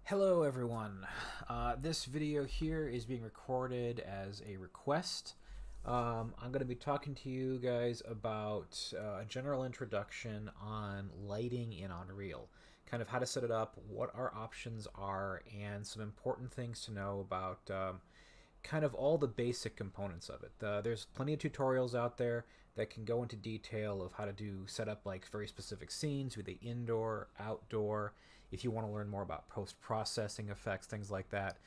Hello everyone. This video here is being recorded as a request. I'm going to be talking to you guys about a general introduction on lighting in Unreal. Kind of how to set it up, what our options are, and some important things to know about kind of all the basic components of it. There's plenty of tutorials out there that can go into detail of how to set up like very specific scenes, be they indoor, outdoor, if you want to learn more about post-processing effects, things like that.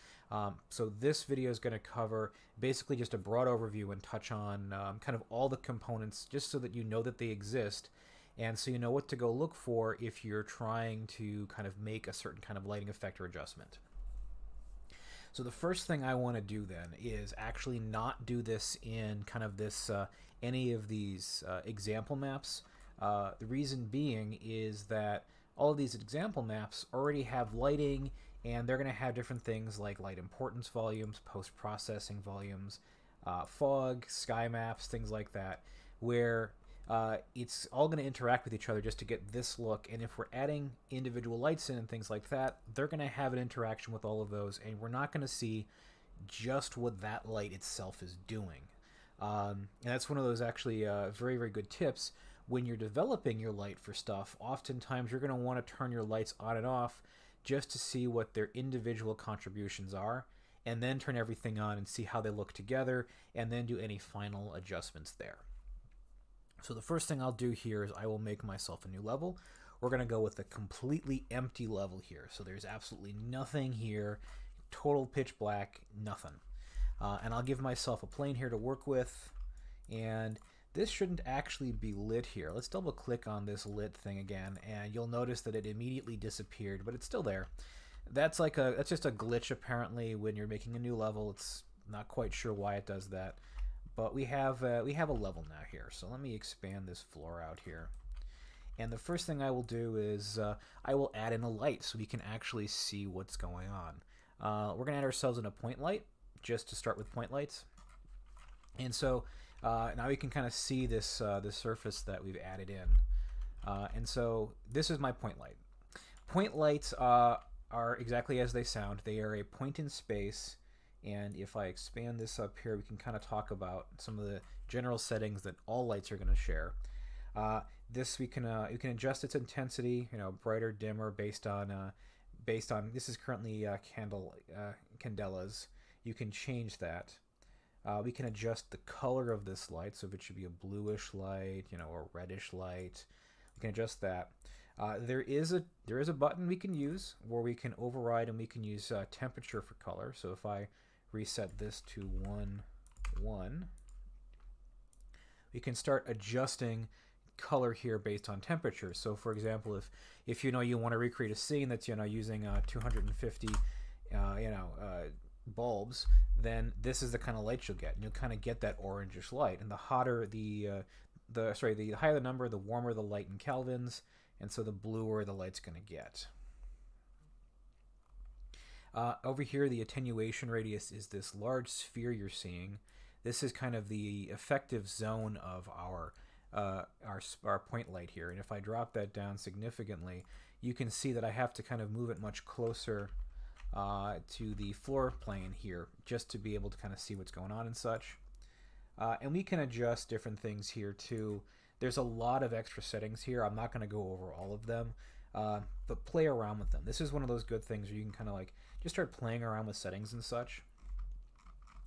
So this video is going to cover basically just a broad overview and touch on kind of all the components just so that you know that they exist and so you know what to go look for if you're trying to kind of make a certain kind of lighting effect or adjustment. So the first thing I want to do then is actually not do this in kind of this any of these example maps. The reason being is that all of these example maps already have lighting, and they're going to have different things like light importance volumes, post-processing volumes, fog, sky maps, things like that, where it's all going to interact with each other just to get this look. And if we're adding individual lights in and things like that, they're going to have an interaction with all of those, and we're not going to see just what that light itself is doing. And that's one of those actually very, very good tips. When you're developing your light for stuff, oftentimes you're going to want to turn your lights on and off just to see what their individual contributions are, and then turn everything on and see how they look together, and then do any final adjustments there. So the first thing I'll do here is I will make myself a new level. We're going to go with a completely empty level here. So there's absolutely nothing here, total pitch black, nothing. And I'll give myself a plane here to work with, and this shouldn't actually be lit here. Let's double click on this lit thing again, and you'll notice that it immediately disappeared, but it's still there. That's just a glitch apparently when you're making a new level. It's not quite sure why it does that, but we have a level now here. So let me expand this floor out here. And the first thing I will do is I will add in a light so we can actually see what's going on. We're gonna add ourselves in a point light just to start with point lights. And so now we can kind of see this surface that we've added in. And so this is my point light. Point lights are exactly as they sound. They are a point in space. And if I expand this up here, we can kind of talk about some of the general settings that all lights are going to share. This you can adjust its intensity, brighter, dimmer, based on this is currently candelas. You can change that. We can adjust the color of this light, so if it should be a bluish light, or a reddish light, we can adjust that. There is a button we can use where we can override, and we can use temperature for color. So if I reset this to 1, we can start adjusting color here based on temperature. So for example, if you want to recreate a scene that's using 250 bulbs, then this is the kind of light you'll get, and you'll kind of get that orangish light. And the hotter the higher the number, the warmer the light in kelvins, and so the bluer the light's going to get. Over here, the attenuation radius is this large sphere you're seeing. This is kind of the effective zone of our point light here. And if I drop that down significantly, you can see that I have to kind of move it much closer to the floor plane here just to be able to kind of see what's going on and such. And we can adjust different things here too. There's a lot of extra settings here. I'm not going to go over all of them, but play around with them. This is one of those good things where you can kind of like just start playing around with settings and such.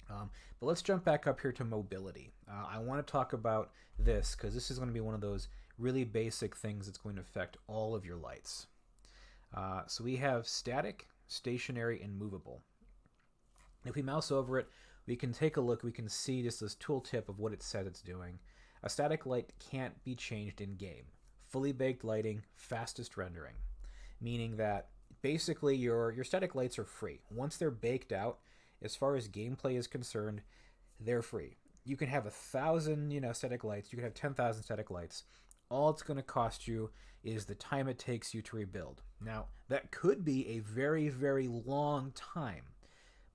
But let's jump back up here to mobility. I want to talk about this because this is going to be one of those really basic things that's going to affect all of your lights. So we have static, stationary, and movable. If we mouse over it, we can take a look. We can see just this tooltip of what it says it's doing. A static light can't be changed in game. Fully baked lighting, fastest rendering, meaning that basically your static lights are free. Once they're baked out, as far as gameplay is concerned, they're free. You can have 1,000 static lights. You can have 10,000 static lights. All it's going to cost you is the time it takes you to rebuild. Now, that could be a very, very long time,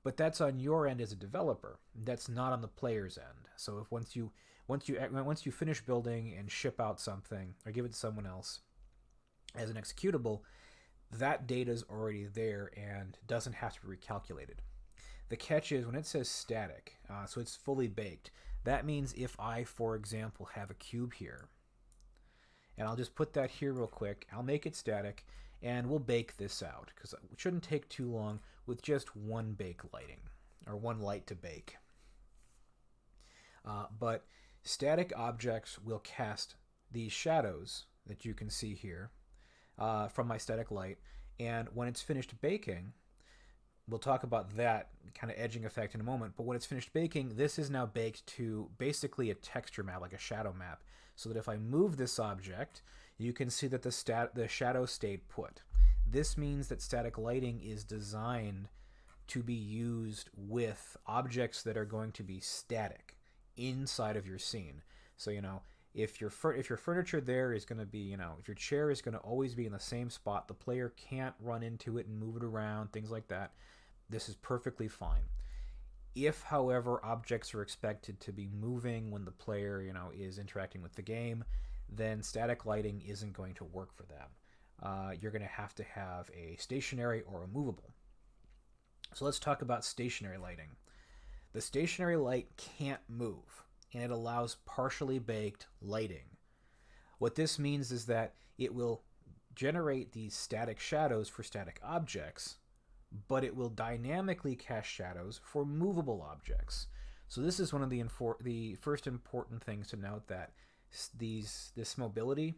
but that's on your end as a developer. That's not on the player's end. So if once you finish building and ship out something or give it to someone else as an executable, that data is already there and doesn't have to be recalculated. The catch is when it says static, so it's fully baked, that means if I, for example, have a cube here, and I'll just put that here real quick, I'll make it static, and we'll bake this out, because it shouldn't take too long with just one bake lighting, or one light to bake. But static objects will cast these shadows that you can see here from my static light, and when it's finished baking, we'll talk about that kind of edging effect in a moment, but when it's finished baking, this is now baked to basically a texture map, like a shadow map, so that if I move this object, you can see that the shadow stayed put. This means that static lighting is designed to be used with objects that are going to be static inside of your scene. So, you know, if your furniture there is going to be, you know, if your chair is going to always be in the same spot, the player can't run into it and move it around, things like that, this is perfectly fine. If, however, objects are expected to be moving when the player, you know, is interacting with the game, then static lighting isn't going to work for them. You're going to have a stationary or a movable. So let's talk about stationary lighting. The stationary light can't move, and it allows partially baked lighting. What this means is that it will generate these static shadows for static objects, but it will dynamically cast shadows for movable objects. So this is one of the first important things to note, that this mobility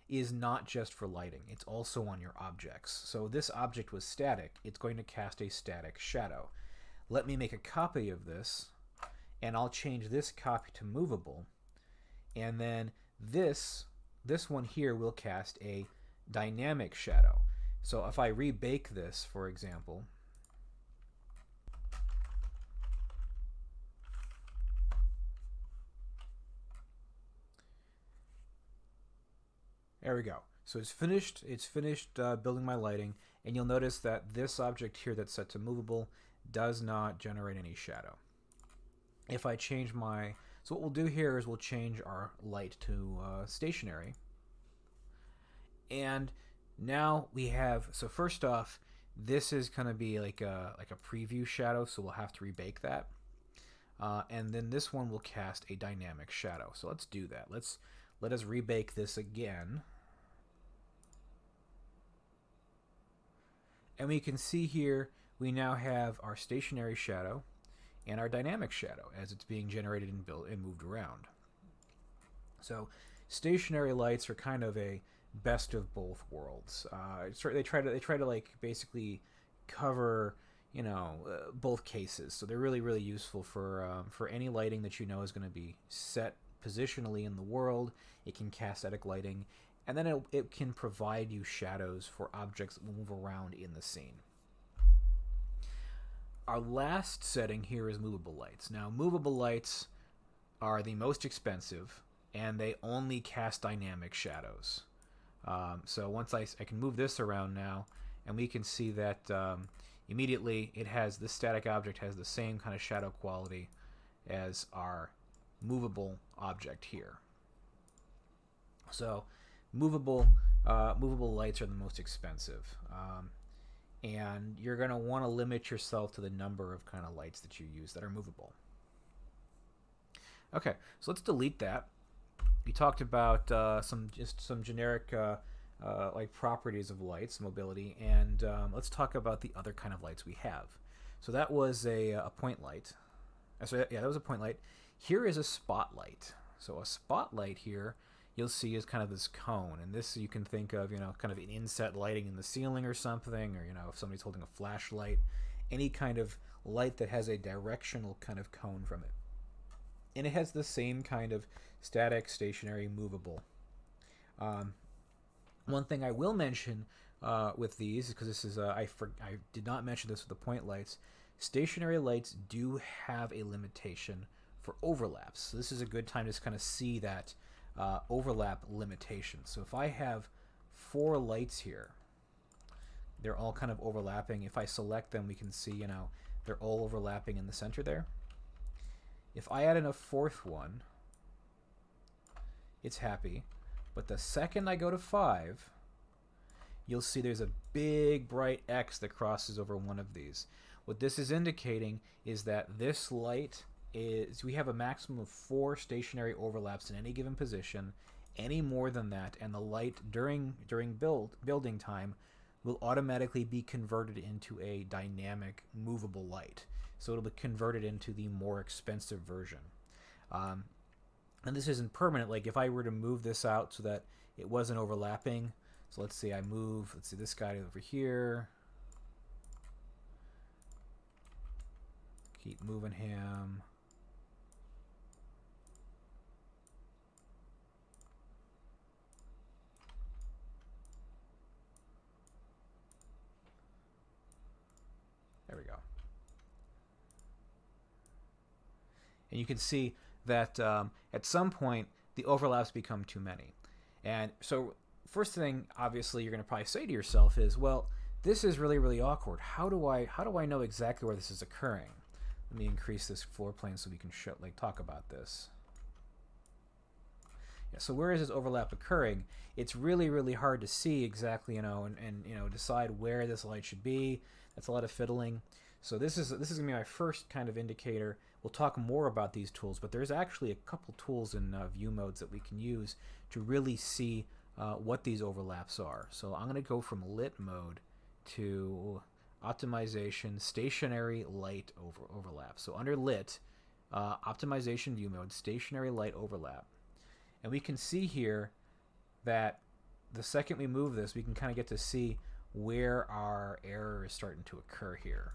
is not just for lighting, it's also on your objects. So this object was static, it's going to cast a static shadow. Let me make a copy of this, and I'll change this copy to movable, and then this one here will cast a dynamic shadow. So if I rebake this, for example, there we go. So it's finished building my lighting, and you'll notice that this object here that's set to movable does not generate any shadow. If I change so what we'll do here is we'll change our light to stationary, and now we have, so first off, this is going to be like a preview shadow, so we'll have to rebake that. And then this one will cast a dynamic shadow. So let's do that. Let us rebake this again. And we can see here we now have our stationary shadow and our dynamic shadow as it's being generated and built and moved around. So stationary lights are kind of a best of both worlds. They try to like basically cover, you know, both cases. So they're really useful for any lighting that you know is going to be set positionally in the world. It can cast static lighting, and then it can provide you shadows for objects that will move around in the scene. Our last setting here is movable lights. Now, movable lights are the most expensive, and they only cast dynamic shadows. So once I can move this around now, and we can see that immediately this static object has the same kind of shadow quality as our movable object here. So movable lights are the most expensive, and you're going to want to limit yourself to the number of kind of lights that you use that are movable. Okay, so let's delete that. We talked about some generic like properties of lights, mobility, and let's talk about the other kind of lights we have. So that was a point light. So yeah, that was a point light. Here is a spotlight. So a spotlight here, you'll see, is kind of this cone, and this you can think of, you know, kind of an inset lighting in the ceiling or something, or, you know, if somebody's holding a flashlight, any kind of light that has a directional kind of cone from it. And it has the same kind of static, stationary, movable. One thing I will mention with these, because this is I did not mention this with the point lights, stationary lights do have a limitation for overlaps. So this is a good time to just kind of see that overlap limitation. So if I have 4 lights here, they're all kind of overlapping. If I select them, we can see, you know, they're all overlapping in the center there. If I add in a 4th one, it's happy. But the second I go to 5, you'll see there's a big bright X that crosses over one of these. What this is indicating is that this light is, we have a maximum of 4 stationary overlaps in any given position. Any more than that, and the light during building time will automatically be converted into a dynamic movable light. So it'll be converted into the more expensive version. And this isn't permanent. Like if I were to move this out so that it wasn't overlapping, so let's say I move, let's see this guy over here, keep moving him. There we go. And you can see that at some point the overlaps become too many. And so first thing obviously you're going to probably say to yourself is, well, this is really, really awkward. How do I know exactly where this is occurring? Let me increase this floor plane so we can talk about this. Yeah, so where is this overlap occurring? It's really, really hard to see exactly, and decide where this light should be. That's a lot of fiddling. So this is going to be my first kind of indicator. We'll talk more about these tools, but there's actually a couple tools in view modes that we can use to really see what these overlaps are. So I'm going to go from lit mode to optimization, stationary light overlap. So under lit, optimization view mode, stationary light overlap. And we can see here that the second we move this, we can kind of get to see where our error is starting to occur here.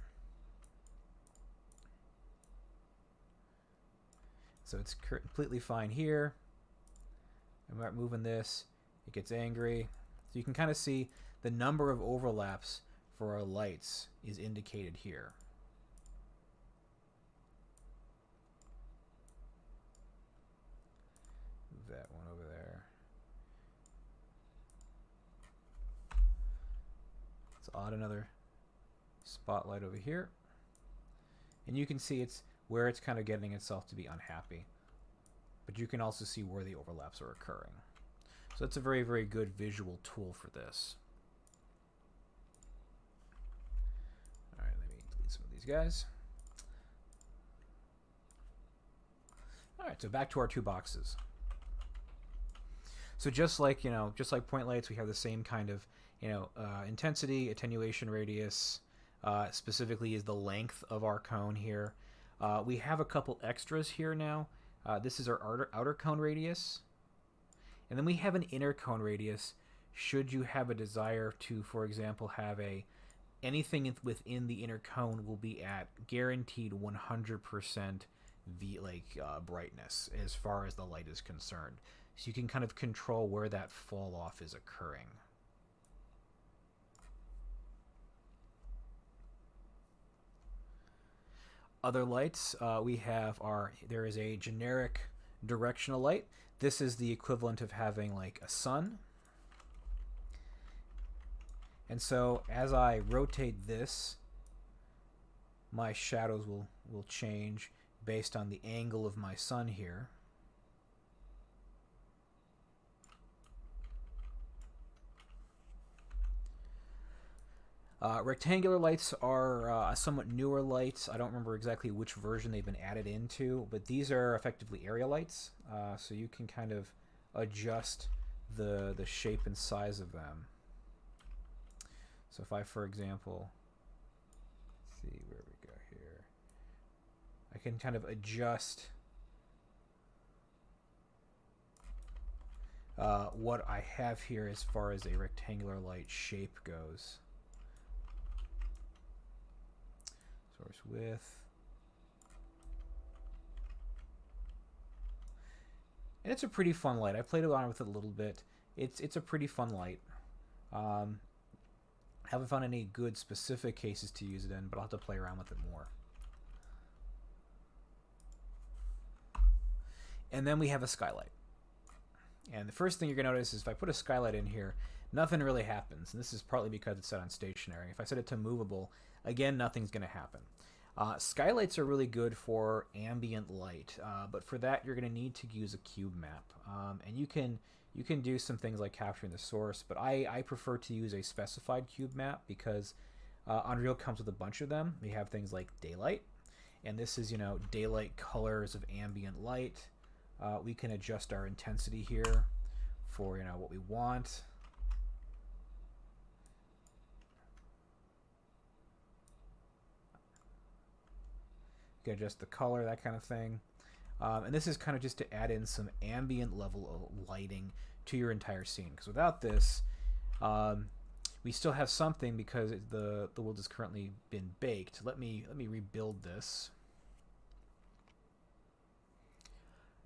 So it's completely fine here. I'm not moving this. It gets angry. So you can kind of see the number of overlaps for our lights is indicated here. Move that one over there. Let's add another spotlight over here. And you can see it's where it's kind of getting itself to be unhappy. But you can also see where the overlaps are occurring. So that's a very, very good visual tool for this. All right, let me delete some of these guys. All right, so back to our 2 boxes. So just like point lights, we have the same kind of intensity, attenuation radius, specifically is the length of our cone here. We have a couple extras here now. This is our outer cone radius. And then we have an inner cone radius should you have a desire to, for example, have anything within the inner cone will be at guaranteed 100% brightness as far as the light is concerned. So you can kind of control where that fall off is occurring. Other lights we have there is a generic directional light. This is the equivalent of having like a sun. And so as I rotate this, my shadows will change based on the angle of my sun here. Rectangular lights are a somewhat newer lights. I don't remember exactly which version they've been added into, but these are effectively area lights, so you can kind of adjust the shape and size of them. So if I, for example, let's see where we go here, I can kind of adjust what I have here as far as a rectangular light shape goes. Source width. And it's a pretty fun light. I played around with it a little bit. It's a pretty fun light. Haven't found any good specific cases to use it in, but I'll have to play around with it more. And then we have a skylight. And the first thing you're going to notice is if I put a skylight in here, nothing really happens. And this is partly because it's set on stationary. If I set it to movable, again, nothing's going to happen. Skylights are really good for ambient light, but for that you're going to need to use a cube map. And you can You can do some things like capturing the source, but I prefer to use a specified cube map because Unreal comes with a bunch of them. We have things like daylight, and this is, daylight colors of ambient light. We can adjust our intensity here for, what we want. You can adjust the color, that kind of thing. And this is kind of just to add in some ambient level of lighting to your entire scene. Because without this, we still have something because the world has currently been baked. Let me rebuild this.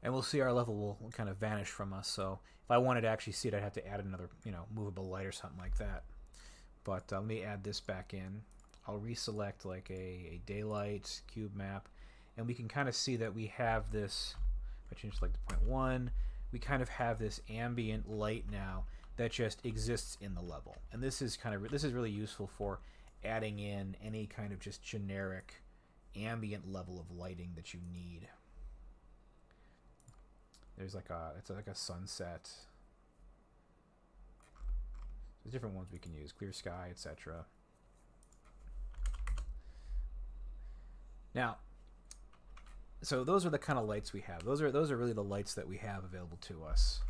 And we'll see our level will kind of vanish from us. So if I wanted to actually see it, I'd have to add another, movable light or something like that. But let me add this back in. I'll reselect like a daylight cube map. And we can kind of see that we have this, if I change like to 0.1, we kind of have this ambient light now that just exists in the level. And this is really useful for adding in any kind of just generic ambient level of lighting that you need. There's it's like a sunset. There's different ones we can use, clear sky, etc. Now, so those are the kind of lights we have. Those are really the lights that we have available to us.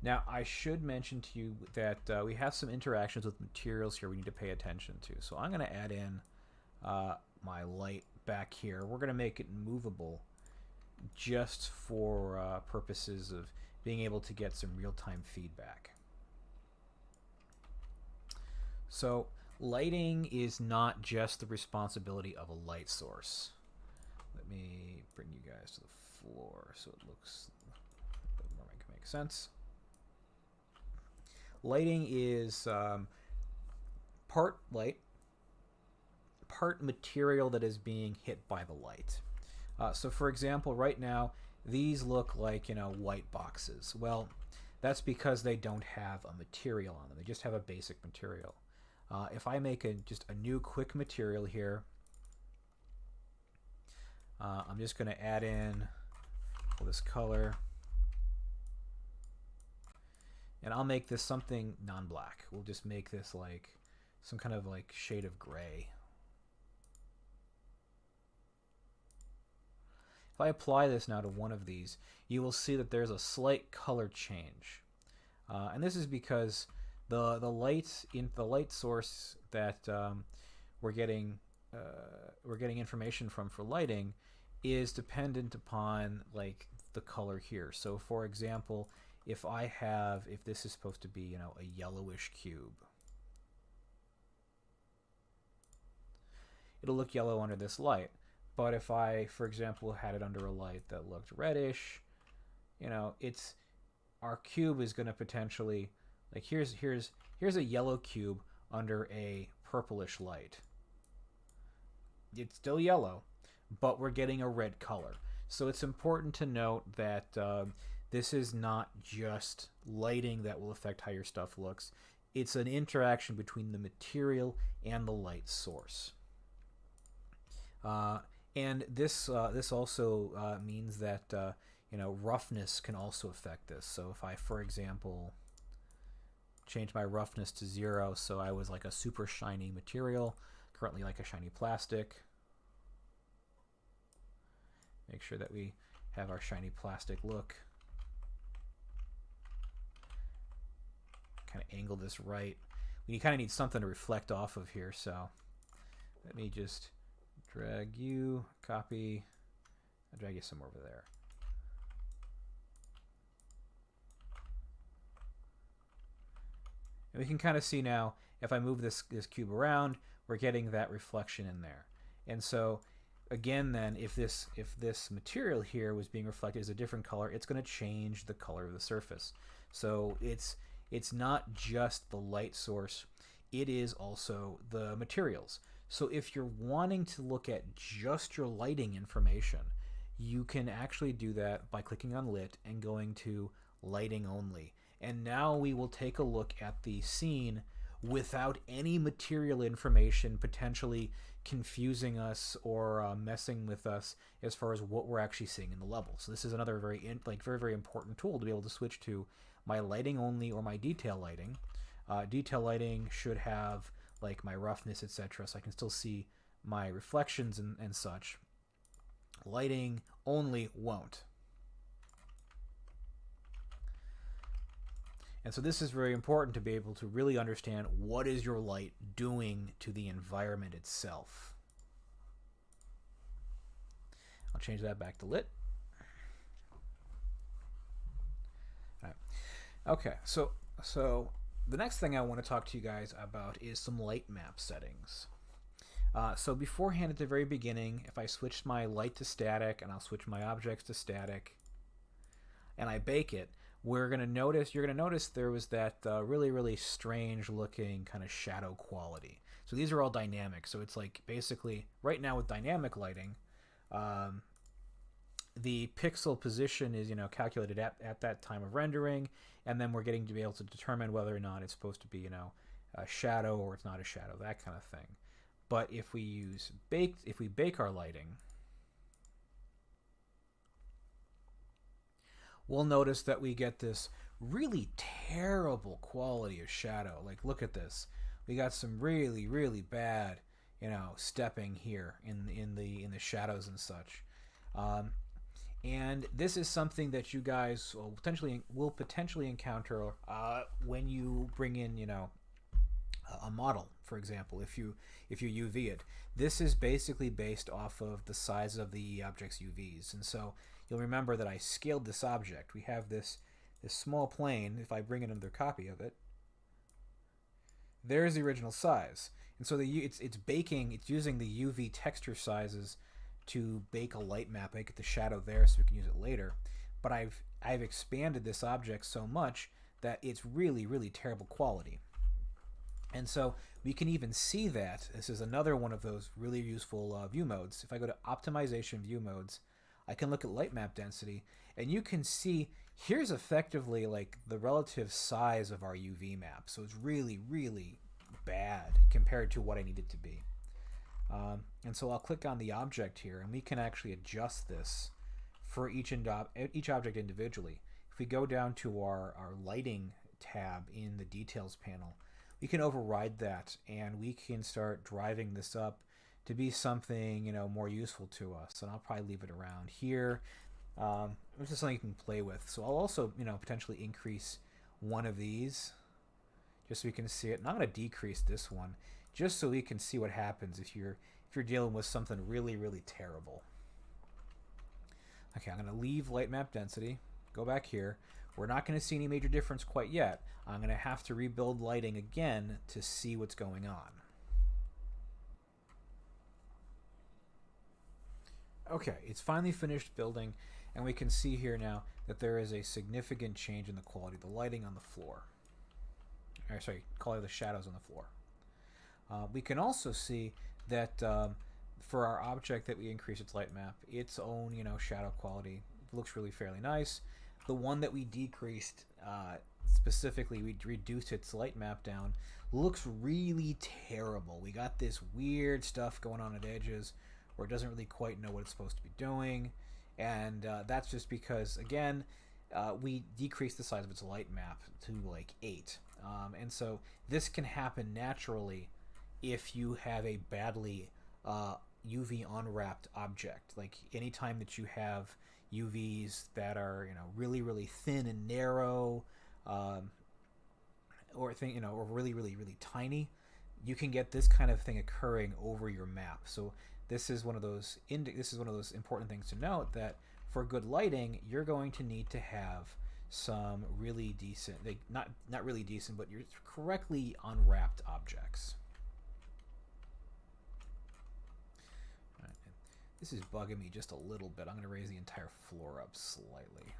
Now, I should mention to you that we have some interactions with materials here we need to pay attention to. So I'm going to add in my light back here. We're going to make it movable just for purposes of being able to get some real-time feedback. So lighting is not just the responsibility of a light source. Let me bring you guys to the floor so it looks a bit more make sense. Lighting is part light, part material that is being hit by the light. So for example, right now, these look like, white boxes. Well, that's because they don't have a material on them. They just have a basic material. If I make just a new quick material here, I'm just going to add in this color. And I'll make this something non-black. We'll just make this like some kind of like shade of gray. If I apply this now to one of these, you will see that there's a slight color change. And this is because the light source that we're getting information from for lighting is dependent upon like the color here. So for example, if this is supposed to be, a yellowish cube, it'll look yellow under this light. But if I, for example, had it under a light that looked reddish, our cube is going to potentially, like here's a yellow cube under a purplish light. It's still yellow, but we're getting a red color. So it's important to note that this is not just lighting that will affect how your stuff looks. It's an interaction between the material and the light source. And this also means that roughness can also affect this. So if I, for example, change my roughness to 0, so I was like a super shiny material, currently like a shiny plastic. Make sure that we have our shiny plastic look. Kind of angle this right. We kind of need something to reflect off of here, so let me just drag you, copy, I'll drag you somewhere over there. And we can kind of see now, if I move this cube around, we're getting that reflection in there. And so again then, if this material here was being reflected as a different color, it's going to change the color of the surface. So it's not just the light source, it is also the materials. So if you're wanting to look at just your lighting information, you can actually do that by clicking on Lit and going to Lighting Only. And now we will take a look at the scene without any material information potentially confusing us or messing with us as far as what we're actually seeing in the level. So this is another very important tool to be able to switch to my lighting only or my detail lighting. Detail lighting should have like my roughness, etc., so I can still see my reflections and such. Lighting only won't. And so this is very important to be able to really understand what is your light doing to the environment itself. I'll change that back to lit. All right. Okay, so the next thing I want to talk to you guys about is some Lightmap settings. So beforehand, at the very beginning, if I switch my light to static and I'll switch my objects to static and I bake it, you're going to notice there was that really strange looking kind of shadow quality. So these are all dynamic. So it's like basically right now with dynamic lighting, the pixel position is calculated at that time of rendering, and then we're getting to be able to determine whether or not it's supposed to be a shadow or it's not a shadow, that kind of thing. But if we bake our lighting, we'll notice that we get this really terrible quality of shadow. Like, look at this. We got some really bad, stepping here in the shadows and such. And this is something that you guys will potentially encounter when you bring in, a model, for example. If you UV it, this is basically based off of the size of the object's UVs, and so you'll remember that I scaled this object. We have this small plane. If I bring in another copy of it, there's the original size. And so it's using the UV texture sizes to bake a light map, make it the shadow there so we can use it later. But I've expanded this object so much that it's really terrible quality. And so we can even see that. This is another one of those really useful view modes. If I go to optimization view modes, I can look at light map density, and you can see here's effectively like the relative size of our UV map. So it's really bad compared to what I need it to be. And so I'll click on the object here, and we can actually adjust this for each object individually. If we go down to our lighting tab in the details panel, we can override that, and we can start driving this up to be something more useful to us. And I'll probably leave it around here. This is something you can play with. So I'll also potentially increase one of these just so we can see it. And I'm going to decrease this one just so we can see what happens if you're dealing with something really terrible. Okay, I'm going to leave light map density, go back here. We're not going to see any major difference quite yet. I'm going to have to rebuild lighting again to see what's going on. Okay, it's finally finished building, and we can see here now that there is a significant change in the quality of the lighting on the floor. Quality of the shadows on the floor. We can also see that for our object that we increase its light map, its own shadow quality looks really fairly nice. The one that we decreased, specifically we reduced its light map down, looks really terrible. We got this weird stuff going on at edges where it doesn't really quite know what it's supposed to be doing, and that's just because, again, we decreased the size of its light map to like 8. And so this can happen naturally if you have a badly UV unwrapped object. Like anytime that you have UVs that are really thin and narrow, or really tiny, you can get this kind of thing occurring over your map. So this is one of those important things to note, that for good lighting, you're going to need to have some really decent, not really decent, but you're correctly unwrapped objects. All right. This is bugging me just a little bit. I'm going to raise the entire floor up slightly.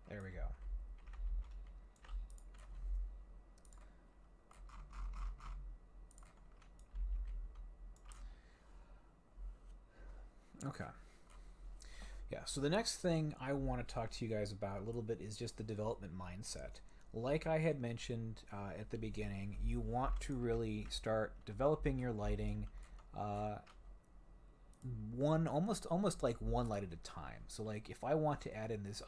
There we go. Okay. Yeah, so the next thing I want to talk to you guys about a little bit is just the development mindset. Like I had mentioned at the beginning, you want to really start developing your lighting almost like one light at a time. So like if I want to add in this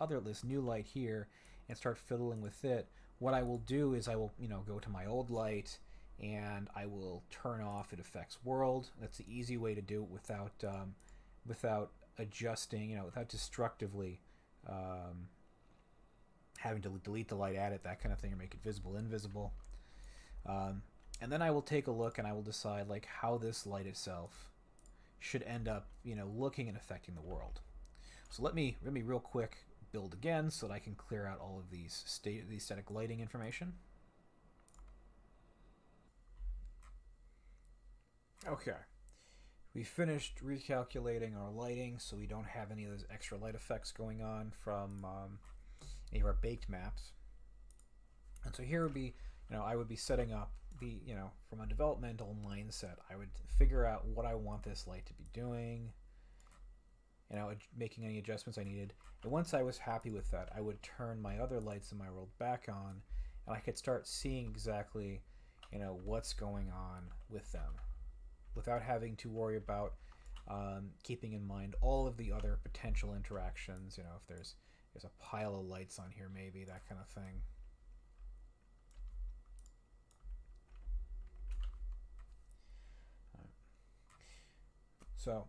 new light here and start fiddling with it, what I will do is I will go to my old light and I will turn off it affects world. That's the easy way to do it without adjusting, without destructively having to delete the light, add it, that kind of thing, or make it visible, invisible. And then I will take a look and I will decide like how this light itself should end up, looking and affecting the world. So let me real quick build again so that I can clear out all of these static lighting information. Okay. We finished recalculating our lighting so we don't have any of those extra light effects going on from any of our baked maps. And so here would be, I would be setting up from a developmental mindset, I would figure out what I want this light to be doing, making any adjustments I needed. And once I was happy with that, I would turn my other lights in my world back on, and I could start seeing exactly, what's going on with them, without having to worry about keeping in mind all of the other potential interactions. If there's a pile of lights on here, maybe that kind of thing. So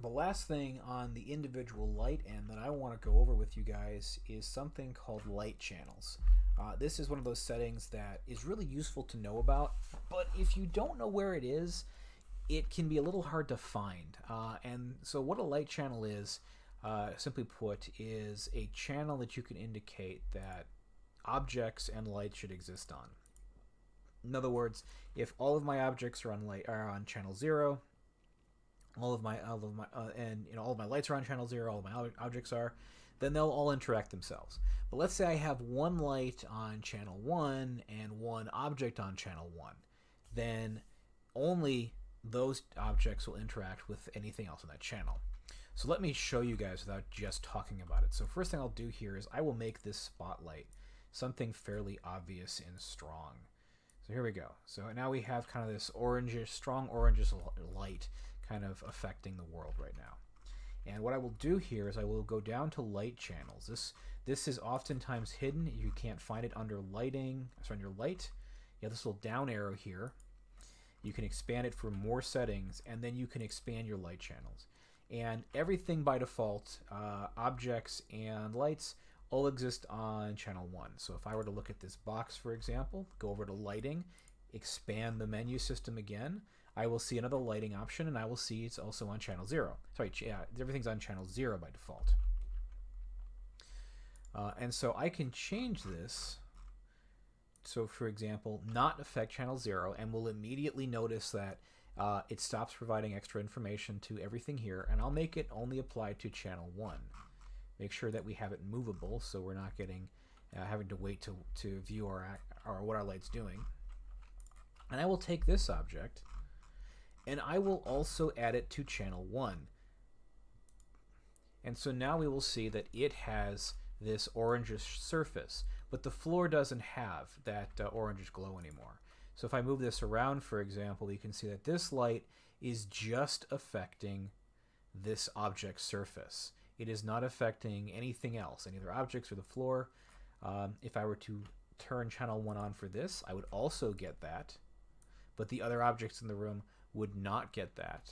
the last thing on the individual light end that I want to go over with you guys is something called light channels. This is one of those settings that is really useful to know about, but if you don't know where it is, it can be a little hard to find. And so what a light channel is, simply put, is a channel that you can indicate that objects and light should exist on. In other words, if all of my objects are on channel 0, all of my lights are on channel 0, all of my objects are, then they'll all interact themselves. But let's say I have one light on channel 1 and one object on channel 1, then only those objects will interact with anything else on that channel. So let me show you guys without just talking about it. So first thing I'll do here is I will make this spotlight something fairly obvious and strong. So here we go. So now we have kind of this strong orangish light kind of affecting the world right now. And what I will do here is I will go down to light channels. This is oftentimes hidden. You can't find it under lighting. So under light, you have this little down arrow here. You can expand it for more settings, and then you can expand your light channels. And everything by default, objects and lights, all exist on channel 1. So if I were to look at this box, for example, go over to lighting, expand the menu system again, I will see another lighting option, and I will see it's also on channel 0. Sorry, everything's on channel 0 by default. And so I can change this. So for example, not affect channel 0, and we'll immediately notice that it stops providing extra information to everything here, and I'll make it only apply to channel 1. Make sure that we have it movable so we're not getting having to wait to view what our light's doing. And I will take this object and I will also add it to channel 1. And so now we will see that it has this orangish surface, but the floor doesn't have that orangish glow anymore. So if I move this around, for example, you can see that this light is just affecting this object surface. It is not affecting anything else, any other objects or the floor. If I were to turn channel 1 on for this, I would also get that, but the other objects in the room would not get that.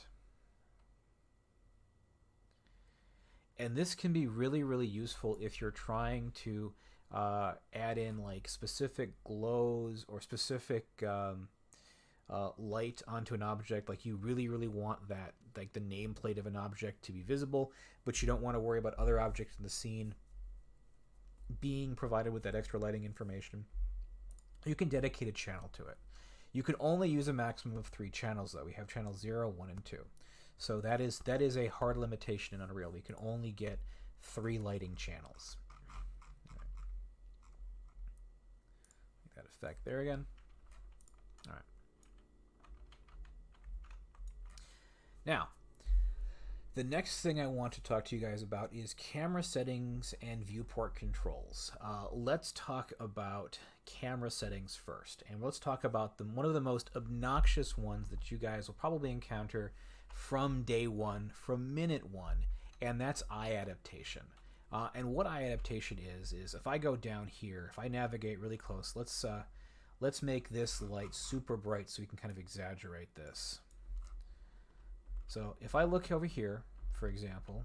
And this can be really, really useful if you're trying to add in like specific glows or specific light onto an object. Like you really, really want that, like the nameplate of an object to be visible, but you don't want to worry about other objects in the scene being provided with that extra lighting information. You can dedicate a channel to it. You can only use a maximum of 3 channels though. We have channel 0, 1, and 2. So that is a hard limitation in Unreal. We can only get 3 lighting channels. Make that effect there again. All right. Now, The next thing I want to talk to you guys about is camera settings and viewport controls. Let's talk about camera settings first, and let's talk about one of the most obnoxious ones that you guys will probably encounter from day one, from minute one, and that's eye adaptation. And what eye adaptation is if I go down here, if I navigate really close, let's make this light super bright so we can kind of exaggerate this. So if I look over here, for example,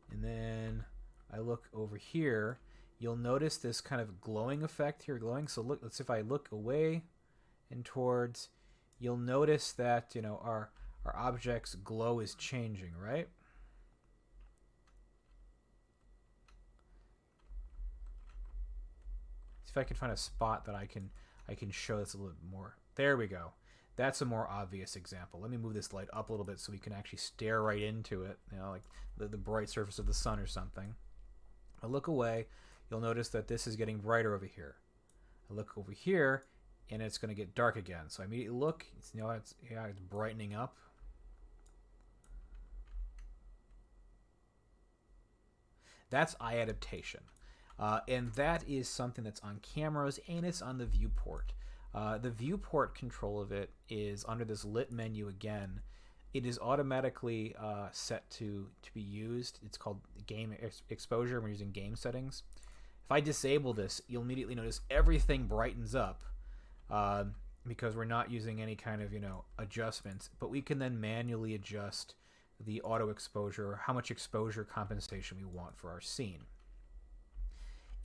and then I look over here, you'll notice this kind of glowing effect here, glowing. So look, let's if I look away and towards, you'll notice that, you know, our object's glow is changing, right? See if I can find a spot that I can show this a little bit more. There we go. That's a more obvious example. Let me move this light up a little bit so we can actually stare right into it, you know, like the bright surface of the sun or something. I look away, you'll notice that this is getting brighter over here. I look over here, and it's going to get dark again. So I immediately look, you know, it's brightening up. That's eye adaptation. And that is something that's on cameras, and it's on the viewport. The viewport control of it is under this lit menu again. It is automatically set to be used. It's called game exposure when we're using game settings. If I disable this, you'll immediately notice everything brightens up because we're not using any kind of, you know, adjustments. But we can then manually adjust the auto exposure, or how much exposure compensation we want for our scene.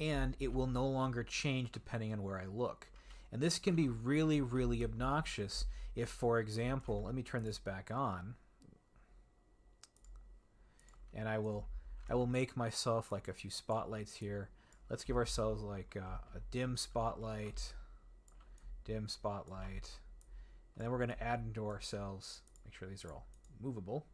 And it will no longer change depending on where I look. And this can be really, really obnoxious if, for example, let me turn this back on, and I will make myself like a few spotlights here. Let's give ourselves like a dim spotlight, and then we're going to add into ourselves, make sure these are all movable.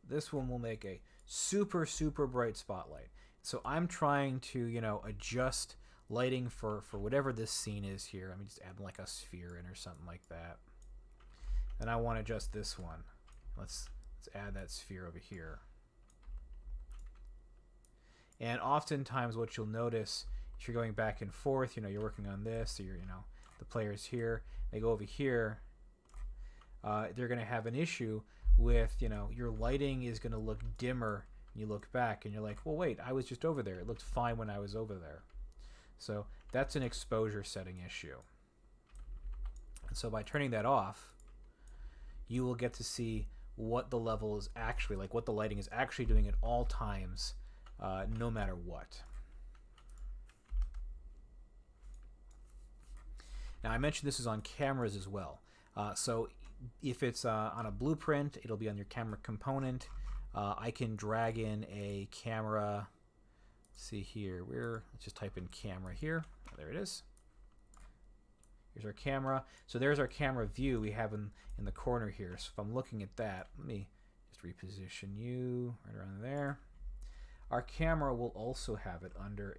This one will make a super, super bright spotlight. So I'm trying to, you know, adjust lighting for whatever this scene is here. Let me just add like a sphere in or something like that. And I want to adjust this one. Let's add that sphere over here. And oftentimes what you'll notice, if you're going back and forth, you know, you're working on this, or you're, you know, the player's here, they go over here, they're going to have an issue with, you know, your lighting is going to look dimmer and you look back and you're like, well, wait, I was just over there. It looked fine when I was over there. So that's an exposure setting issue. And so by turning that off, you will get to see what the level is actually, like what the lighting is actually doing at all times, no matter what. Now I mentioned this is on cameras as well. So if it's on a blueprint, it'll be on your camera component. I can drag in a camera. Let's see here. Let's just type in camera here. Oh, there it is. Here's our camera. So there's our camera view we have in the corner here. So if I'm looking at that, let me just reposition you right around there. Our camera will also have it under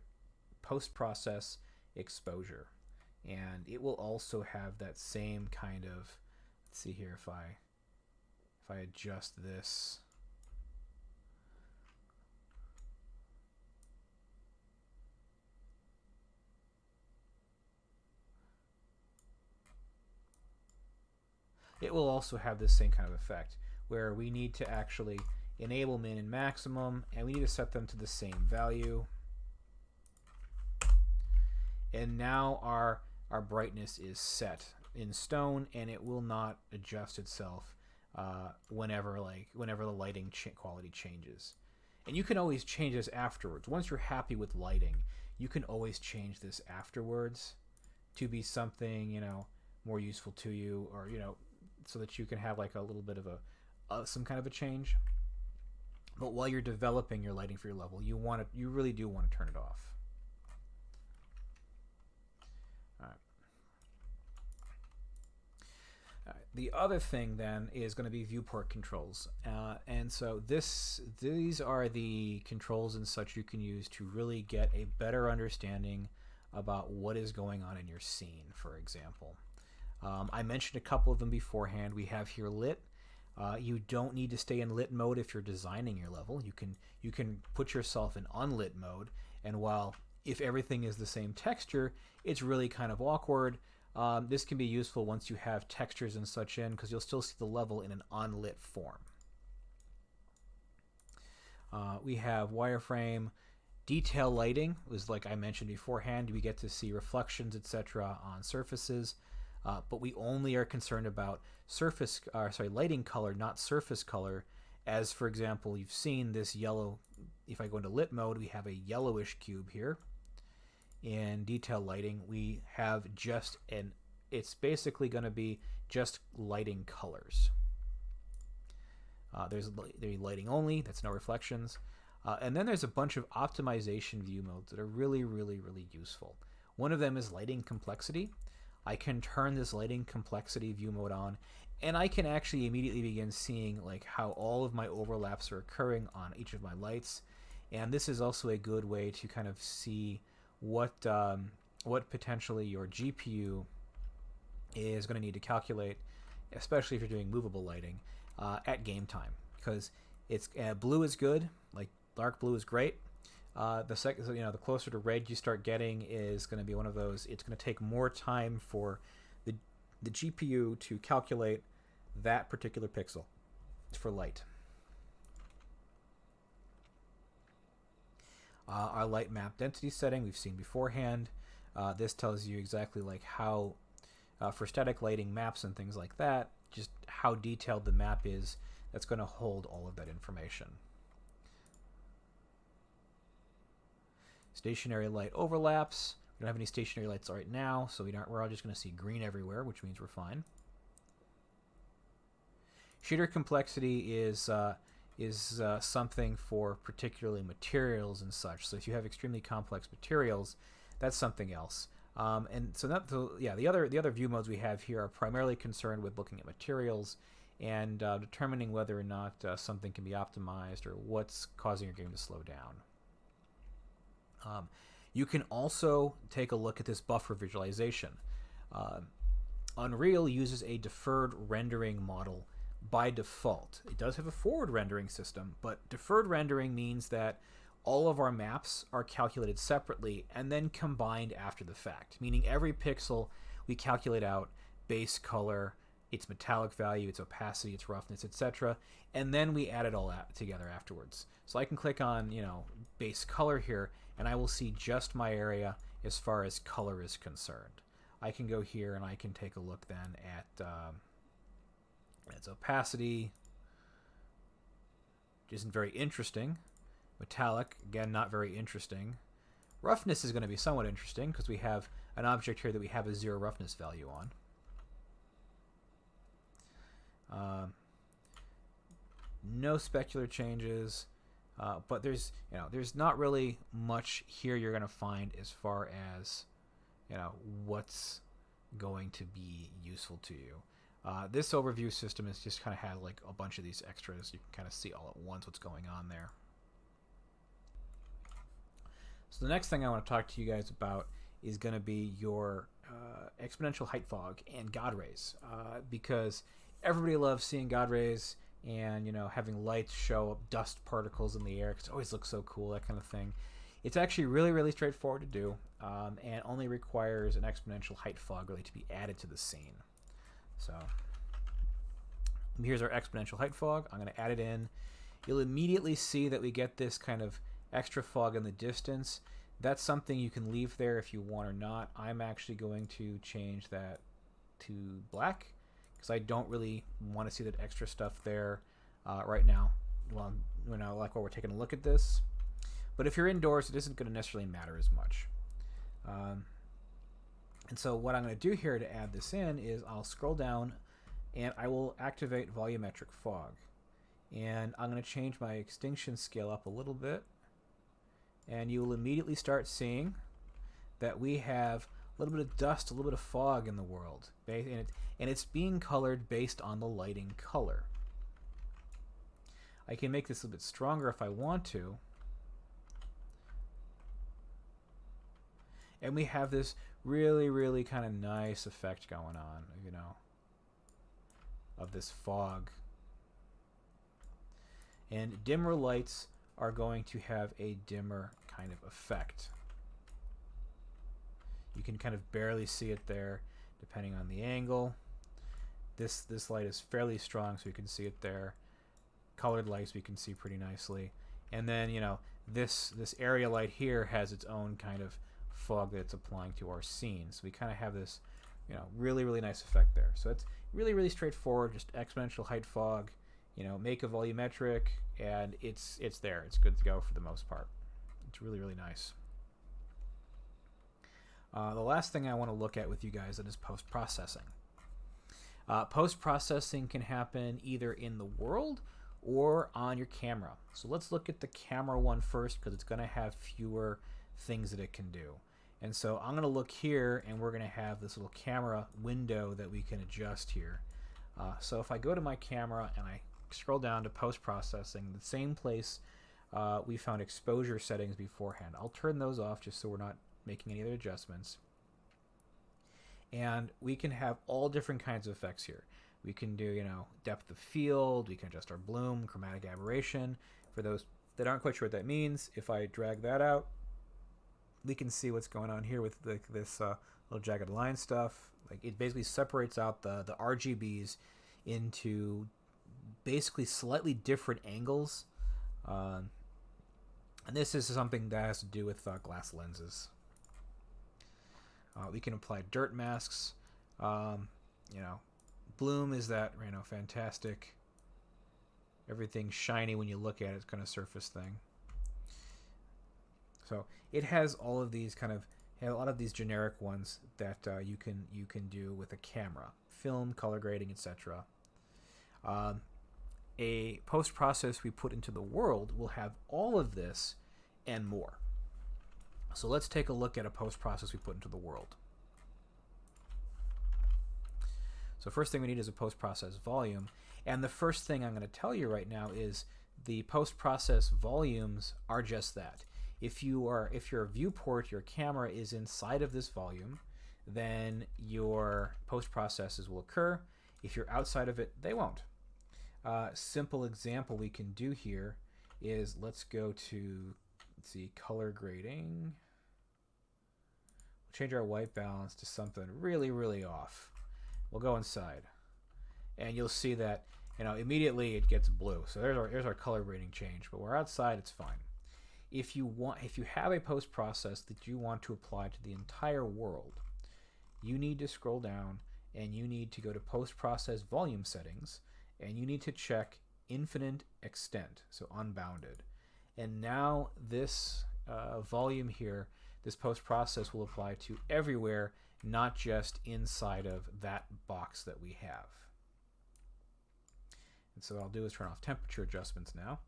post-process exposure. And it will also have that same kind of, let's see here if I adjust this. It will also have this same kind of effect where we need to actually enable min and maximum, and we need to set them to the same value. And now our brightness is set in stone, and it will not adjust itself whenever the lighting quality changes. And you can always change this afterwards. Once you're happy with lighting, you can always change this afterwards to be something, you know, more useful to you, or, you know, so that you can have like a little bit of some kind of a change. But while you're developing your lighting for your level, you really do want to turn it off. All right. The other thing then is going to be viewport controls, and so these are the controls and such you can use to really get a better understanding about what is going on in your scene, for example. I mentioned a couple of them beforehand. We have here lit. You don't need to stay in lit mode if you're designing your level. You can put yourself in unlit mode, and while if everything is the same texture, it's really kind of awkward. This can be useful once you have textures and such in, because you'll still see the level in an unlit form. We have wireframe. Detail lighting was like I mentioned beforehand. We get to see reflections, etc. on surfaces, but we only are concerned about lighting color, not surface color. As for example, you've seen this yellow. If I go into lit mode, we have a yellowish cube here. In detail lighting, we have it's basically going to be just lighting colors. There's lighting only, that's no reflections. And then there's a bunch of optimization view modes that are really, really, really useful. One of them is lighting complexity. I can turn this lighting complexity view mode on, and I can actually immediately begin seeing like how all of my overlaps are occurring on each of my lights. And this is also a good way to kind of see what potentially your GPU is going to need to calculate, especially if you're doing movable lighting at game time, because it's blue is good, like dark blue is great. The closer to red you start getting is going to be one of those. It's going to take more time for the GPU to calculate that particular pixel for light. Our light map density setting we've seen beforehand. This tells you exactly like how, for static lighting maps and things like that, just how detailed the map is. That's going to hold all of that information. Stationary light overlaps. We don't have any stationary lights right now, so we're all just going to see green everywhere, which means we're fine. Shader complexity is something for particularly materials and such. So if you have extremely complex materials, that's something else. And so the other view modes we have here are primarily concerned with looking at materials and determining whether or not something can be optimized or what's causing your game to slow down. You can also take a look at this buffer visualization. Unreal uses a deferred rendering model by default. It does have a forward rendering system, but deferred rendering means that all of our maps are calculated separately and then combined after the fact, meaning every pixel we calculate out base color, its metallic value, its opacity, its roughness, etc., and then we add it all together afterwards. So I can click on, base color here, and I will see just my area as far as color is concerned. I can go here and I can take a look then at its opacity, which isn't very interesting. Metallic, again, not very interesting. Roughness is going to be somewhat interesting because we have an object here that we have a 0 roughness value on. No specular changes, but there's not really much here you're going to find as far as what's going to be useful to you. This overview system has just kind of had like a bunch of these extras. You can kind of see all at once what's going on there. So the next thing I want to talk to you guys about is going to be your exponential height fog and God rays, because everybody loves seeing God rays and having lights show up dust particles in the air because it always looks so cool, that kind of thing. It's actually really, really straightforward to do, and only requires an exponential height fog really to be added to the scene. So here's our exponential height fog. I'm going to add it in. You'll immediately see that we get this kind of extra fog in the distance. That's something you can leave there if you want or not. I'm actually going to change that to black because I don't really want to see that extra stuff there right now. Well, like while we're taking a look at this. But if you're indoors, it isn't going to necessarily matter as much. And so what I'm going to do here to add this in is I'll scroll down and I will activate volumetric fog. And I'm going to change my extinction scale up a little bit. And you will immediately start seeing that we have a little bit of dust, a little bit of fog in the world. And it's being colored based on the lighting color. I can make this a little bit stronger if I want to. And we have this really, really kind of nice effect going on, you know, of this fog. And dimmer lights are going to have a dimmer kind of effect. You can kind of barely see it there depending on the angle. This light is fairly strong, so you can see it there. Colored lights we can see pretty nicely. And then, you know, this area light here has its own kind of fog that it's applying to our scene. So we kind of have this, you know, really, really nice effect there. So it's really, really straightforward, just exponential height fog, you know, make a volumetric, and it's there. It's good to go for the most part. It's really, really nice. The last thing I want to look at with you guys is post-processing. Post-processing can happen either in the world or on your camera. So let's look at the camera one first, because it's going to have fewer things that it can do. And so I'm going to look here, and we're going to have this little camera window that we can adjust here. So if I go to my camera and I scroll down to post-processing, the same place we found exposure settings beforehand. I'll turn those off just so we're not making any other adjustments. And we can have all different kinds of effects here. We can do, you know, depth of field, we can adjust our bloom, chromatic aberration. For those that aren't quite sure what that means, if I drag that out, we can see what's going on here with this little jagged line stuff. Like, it basically separates out the RGBs into basically slightly different angles. And this is something that has to do with glass lenses. We can apply dirt masks. You know, bloom is that, you know, fantastic, everything shiny when you look at it kind of surface thing. So it has all of these kind of, a lot of these generic ones that you can do with a camera, film, color grading, etc. A post process we put into the world will have all of this and more. So let's take a look at a post process we put into the world. So first thing we need is a post process volume, and the first thing I'm going to tell you right now is the post process volumes are just that. If your viewport, your camera is inside of this volume, then your post processes will occur. If you're outside of it, they won't. Simple example we can do here is, let's go to, let's see, color grading. We'll change our white balance to something really, really off. We'll go inside, and you'll see that, you know, immediately it gets blue. So there's our color grading change. But we're outside, it's fine. If you have a post process that you want to apply to the entire world, you need to scroll down and you need to go to post process volume settings, and you need to check infinite extent, so unbounded. And now this volume here, this post process will apply to everywhere, not just inside of that box that we have. And so what I'll do is turn off temperature adjustments now.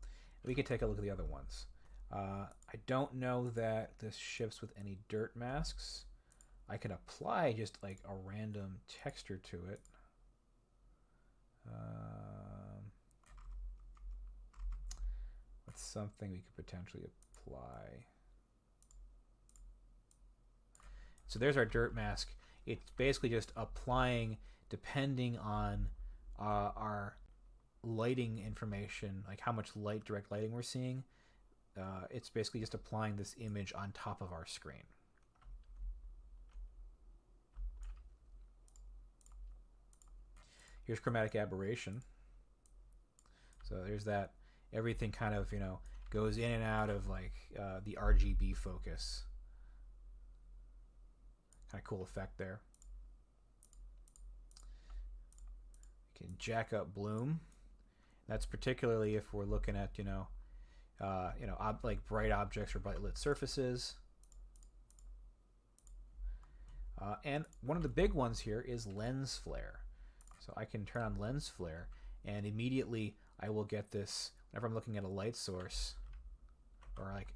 We can take a look at the other ones. I don't know that this shifts with any dirt masks. I can apply just like a random texture to it. What's something we could potentially apply? So there's our dirt mask. It's basically just applying, depending on our lighting information, like how much light, direct lighting we're seeing. It's basically just applying this image on top of our screen. Here's chromatic aberration. So there's that. Everything kind of, you know, goes in and out of like the RGB focus. Kind of cool effect there. You can jack up bloom. That's particularly if we're looking at, like bright objects or bright lit surfaces. And one of the big ones here is lens flare. So I can turn on lens flare, and immediately I will get this whenever I'm looking at a light source or like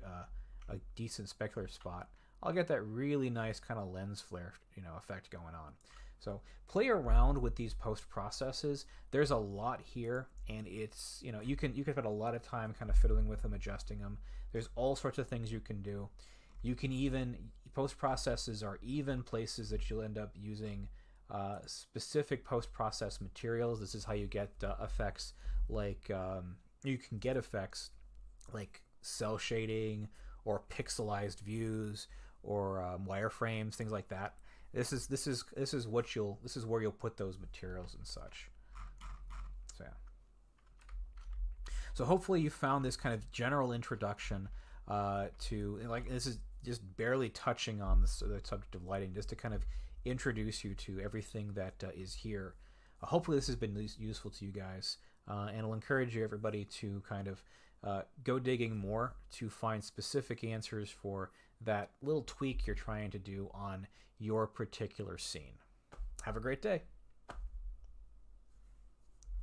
a decent specular spot. I'll get that really nice kind of lens flare, effect going on. So play around with these post processes. There's a lot here, and it's, you can spend a lot of time kind of fiddling with them, adjusting them. There's all sorts of things you can do. You can even post processes are even places that you'll end up using specific post-process materials. This is how you get effects like you can get effects like cell shading or pixelized views or wireframes, things like that. This is where you'll put those materials and such. So yeah. So hopefully you found this kind of general introduction to, like, this is just barely touching on the subject of lighting, just to kind of introduce you to everything that is here. Hopefully this has been useful to you guys, and I'll encourage you, everybody, to kind of go digging more to find specific answers for that little tweak you're trying to do on your particular scene. Have a great day.